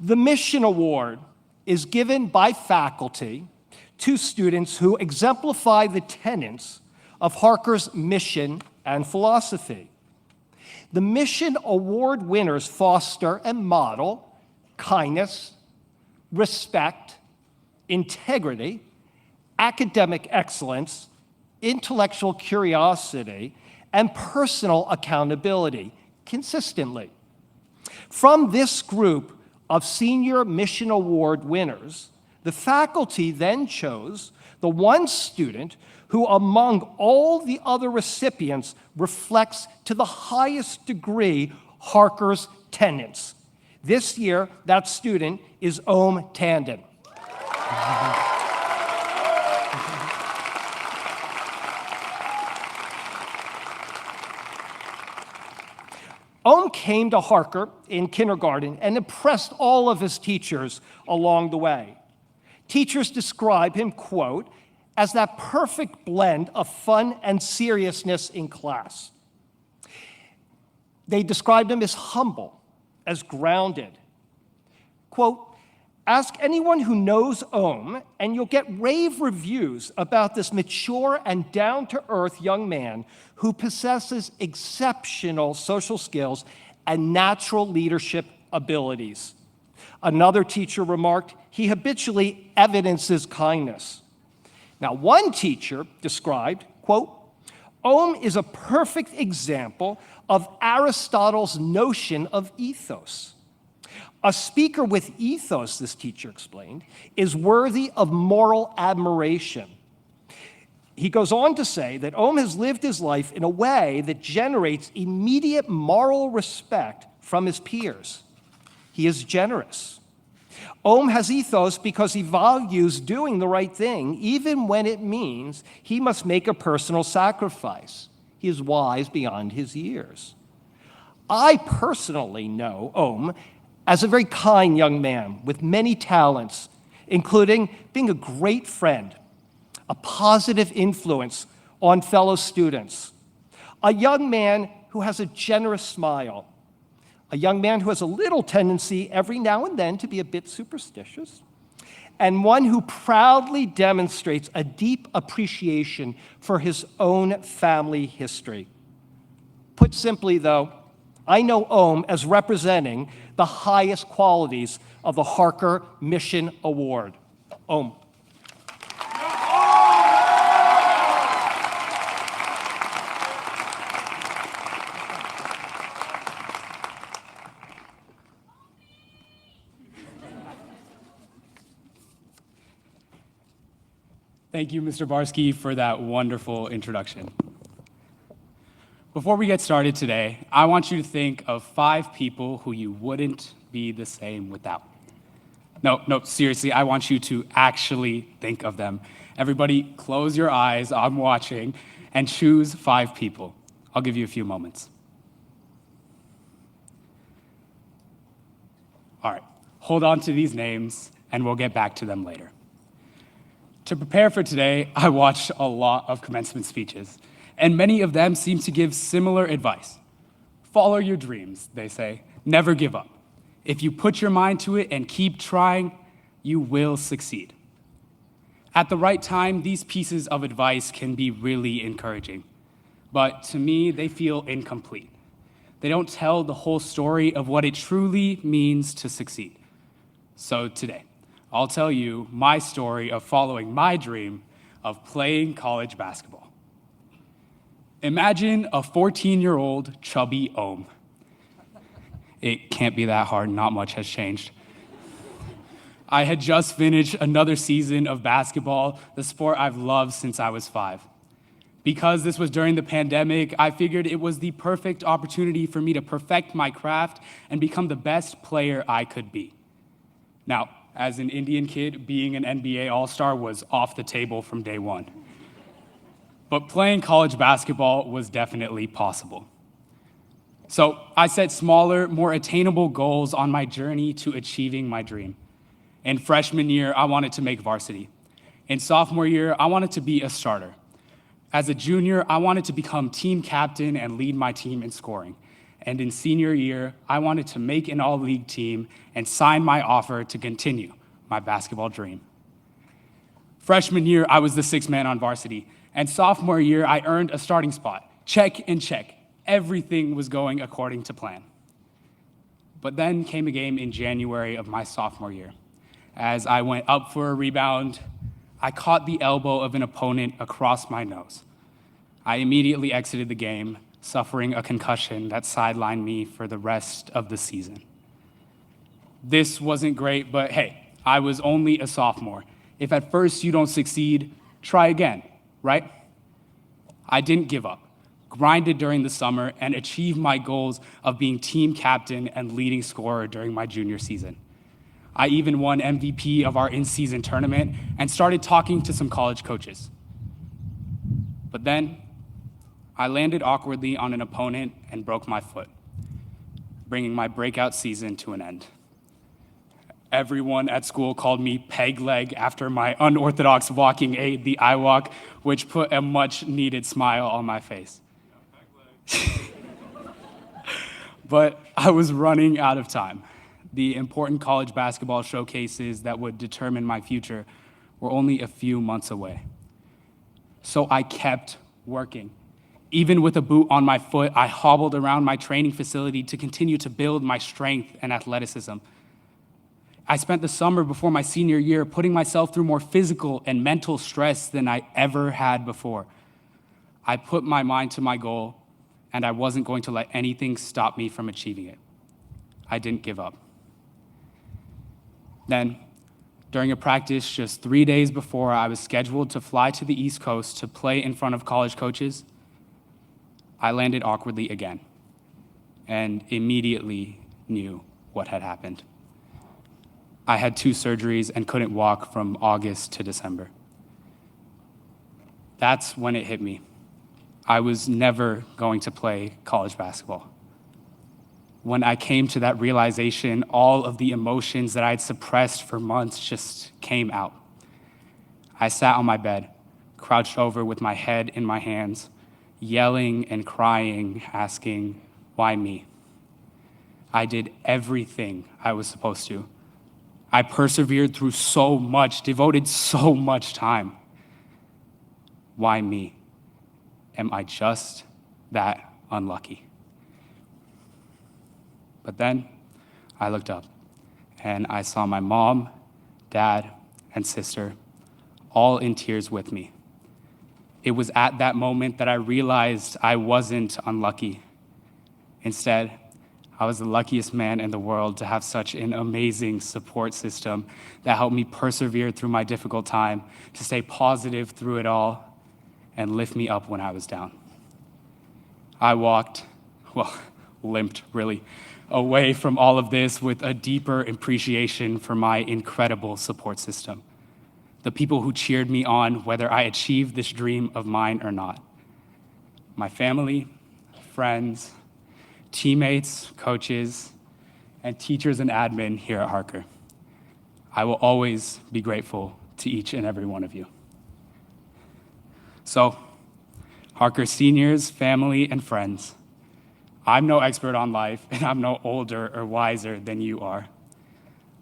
The Mission Award is given by faculty to students who exemplify the tenets of Harker's mission and philosophy. The Mission Award winners foster and model kindness, respect, integrity, academic excellence, intellectual curiosity, and personal accountability consistently. From this group of senior Mission Award winners, the faculty then chose the one student who, among all the other recipients, reflects to the highest degree Harker's tenets. This year, that student is Tandon. Came to Harker in kindergarten and impressed all of his teachers along the way. Teachers describe him, quote, as that perfect blend of fun and seriousness in class. They described him as humble, as grounded. Quote, ask anyone who knows and you'll get rave reviews about this mature and down-to-earth young man who possesses exceptional social skills and natural leadership abilities. Another teacher remarked, he habitually evidences kindness. Now, one teacher described, quote, is a perfect example of Aristotle's notion of ethos. A speaker with ethos, this teacher explained, is worthy of moral admiration. He goes on to say that has lived his life in a way that generates immediate moral respect from his peers. He is generous. Has ethos because he values doing the right thing, even when it means he must make a personal sacrifice. He is wise beyond his years. I personally know as a very kind young man with many talents, including being a great friend, a positive influence on fellow students, a young man who has a generous smile, a young man who has a little tendency every now and then to be a bit superstitious, and one who proudly demonstrates a deep appreciation for his own family history. Put simply, though, I know as representing the highest qualities of the Harker Mission Award. Thank you, Mr. Barsky, for that wonderful introduction. Before we get started today, I want you to think of 5 people who you wouldn't be the same without. No, seriously, I want you to actually think of them. Everybody, close your eyes, I'm watching, and choose 5 people. I'll give you a few moments. All right, hold on to these names, and we'll get back to them later. To prepare for today, I watched a lot of commencement speeches, and many of them seem to give similar advice. Follow your dreams, they say. Never give up. If you put your mind to it and keep trying, you will succeed. At the right time, these pieces of advice can be really encouraging, but to me, they feel incomplete. They don't tell the whole story of what it truly means to succeed. So today, I'll tell you my story of following my dream of playing college basketball. Imagine a 14-year-old chubby It can't be that hard, not much has changed. I had just finished another season of basketball, the sport I've loved since I was 5. Because this was during the pandemic, I figured it was the perfect opportunity for me to perfect my craft and become the best player I could be. Now, as an Indian kid, being an NBA All-Star was off the table from day one. But playing college basketball was definitely possible. So I set smaller, more attainable goals on my journey to achieving my dream. In freshman year, I wanted to make varsity. In sophomore year, I wanted to be a starter. As a junior, I wanted to become team captain and lead my team in scoring. And in senior year, I wanted to make an all-league team and sign my offer to continue my basketball dream. Freshman year, I was the sixth man on varsity. And sophomore year, I earned a starting spot. Check and check. Everything was going according to plan. But then came a game in January of my sophomore year. As I went up for a rebound, I caught the elbow of an opponent across my nose. I immediately exited the game, suffering a concussion that sidelined me for the rest of the season. This wasn't great, but hey, I was only a sophomore. If at first you don't succeed, try again, right? I didn't give up, grinded during the summer, and achieved my goals of being team captain and leading scorer during my junior season. I even won MVP of our in-season tournament and started talking to some college coaches. But then, I landed awkwardly on an opponent and broke my foot, bringing my breakout season to an end. Everyone at school called me peg leg after my unorthodox walking aid, the iWalk, which put a much-needed smile on my face. But I was running out of time. The important college basketball showcases that would determine my future were only a few months away. So I kept working. Even with a boot on my foot, I hobbled around my training facility to continue to build my strength and athleticism. I spent the summer before my senior year putting myself through more physical and mental stress than I ever had before. I put my mind to my goal, and I wasn't going to let anything stop me from achieving it. I didn't give up. Then, during a practice just 3 days before I was scheduled to fly to the East Coast to play in front of college coaches, I landed awkwardly again and immediately knew what had happened. I had 2 surgeries and couldn't walk from August to December. That's when it hit me. I was never going to play college basketball. When I came to that realization, all of the emotions that I had suppressed for months just came out. I sat on my bed, crouched over with my head in my hands, yelling and crying, asking, why me? I did everything I was supposed to. I persevered through so much, devoted so much time. Why me? Am I just that unlucky? But then I looked up and I saw my mom, dad, and sister all in tears with me. It was at that moment that I realized I wasn't unlucky. Instead, I was the luckiest man in the world to have such an amazing support system that helped me persevere through my difficult time, to stay positive through it all, and lift me up when I was down. I walked, limped really, away from all of this with a deeper appreciation for my incredible support system. The people who cheered me on whether I achieved this dream of mine or not. My family, friends, teammates, coaches, and teachers and admin here at Harker. I will always be grateful to each and every one of you. So, Harker seniors, family, and friends, I'm no expert on life, and I'm no older or wiser than you are,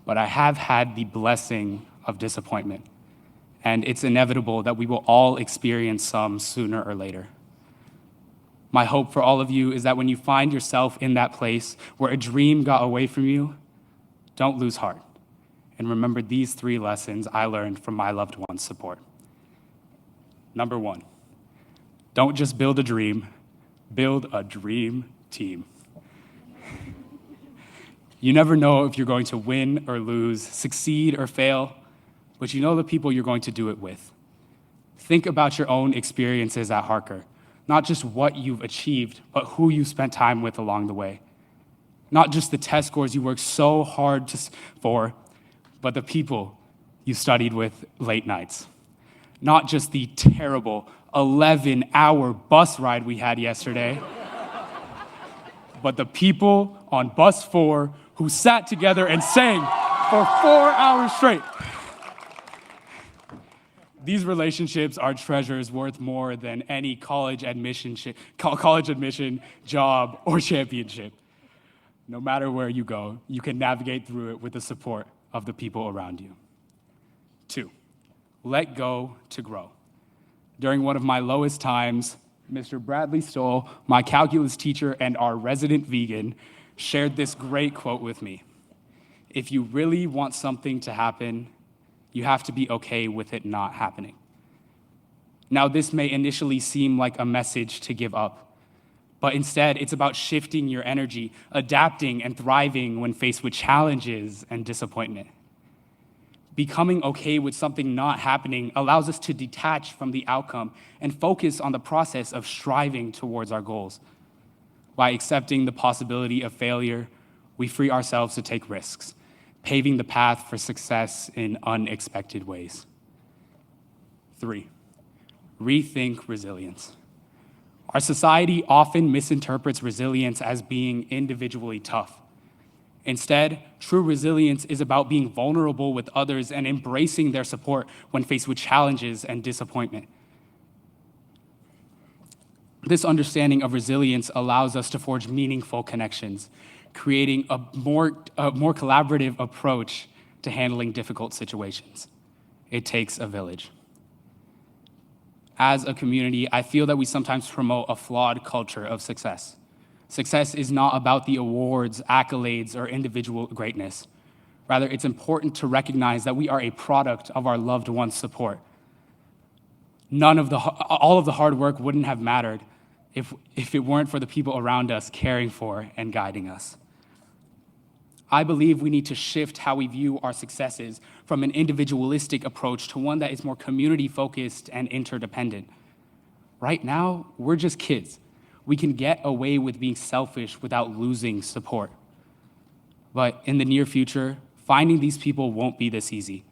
but I have had the blessing of disappointment, and it's inevitable that we will all experience some sooner or later. My hope for all of you is that when you find yourself in that place where a dream got away from you, don't lose heart, and remember these 3 lessons I learned from my loved ones' support. Number 1, don't just build a dream, build a dream team. You never know if you're going to win or lose, succeed or fail, but you know the people you're going to do it with. Think about your own experiences at Harker, not just what you've achieved, but who you spent time with along the way. Not just the test scores you worked so hard for, but the people you studied with late nights. Not just the terrible 11-hour bus ride we had yesterday, but the people on bus 4 who sat together and sang for 4 hours straight. These relationships are treasures worth more than any college admission, job, or championship. No matter where you go, you can navigate through it with the support of the people around you. 2, let go to grow. During one of my lowest times, Mr. Bradley Stoll, my calculus teacher and our resident vegan, shared this great quote with me. If you really want something to happen, you have to be okay with it not happening. Now, this may initially seem like a message to give up, but instead, it's about shifting your energy, adapting and thriving when faced with challenges and disappointment. Becoming okay with something not happening allows us to detach from the outcome and focus on the process of striving towards our goals. By accepting the possibility of failure, we free ourselves to take risks, paving the path for success in unexpected ways. 3, rethink resilience. Our society often misinterprets resilience as being individually tough. Instead, true resilience is about being vulnerable with others and embracing their support when faced with challenges and disappointment. This understanding of resilience allows us to forge meaningful connections, creating a more collaborative approach to handling difficult situations. It takes a village. As a community, I feel that we sometimes promote a flawed culture of success. Success is not about the awards, accolades, or individual greatness. Rather, it's important to recognize that we are a product of our loved ones' support. All of the hard work wouldn't have mattered if it weren't for the people around us caring for and guiding us. I believe we need to shift how we view our successes from an individualistic approach to one that is more community-focused and interdependent. Right now, we're just kids. We can get away with being selfish without losing support. But in the near future, finding these people won't be this easy.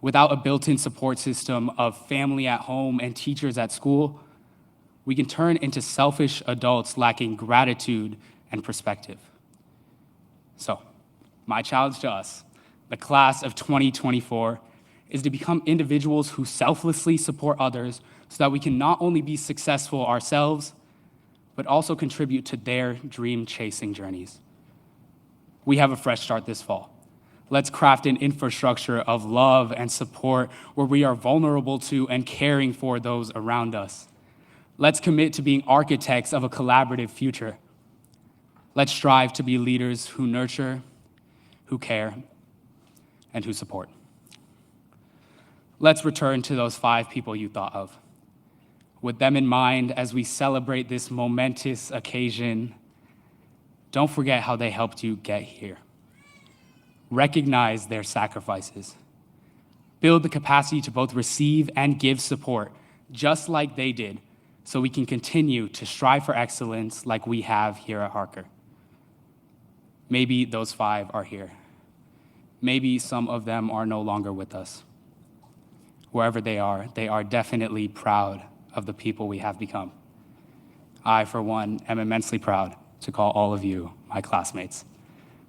Without a built-in support system of family at home and teachers at school, we can turn into selfish adults lacking gratitude and perspective. So, my challenge to us, the class of 2024, is to become individuals who selflessly support others so that we can not only be successful ourselves, but also contribute to their dream-chasing journeys. We have a fresh start this fall. Let's craft an infrastructure of love and support where we are vulnerable to and caring for those around us. Let's commit to being architects of a collaborative future. Let's strive to be leaders who nurture, who care, and who support. Let's return to those 5 people you thought of. With them in mind, as we celebrate this momentous occasion, don't forget how they helped you get here. Recognize their sacrifices. Build the capacity to both receive and give support, just like they did, so we can continue to strive for excellence like we have here at Harker. Maybe those 5 are here. Maybe some of them are no longer with us. Wherever they are definitely proud of the people we have become. I, for one, am immensely proud to call all of you my classmates.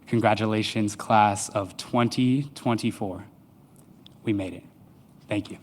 Congratulations, class of 2024. We made it. Thank you.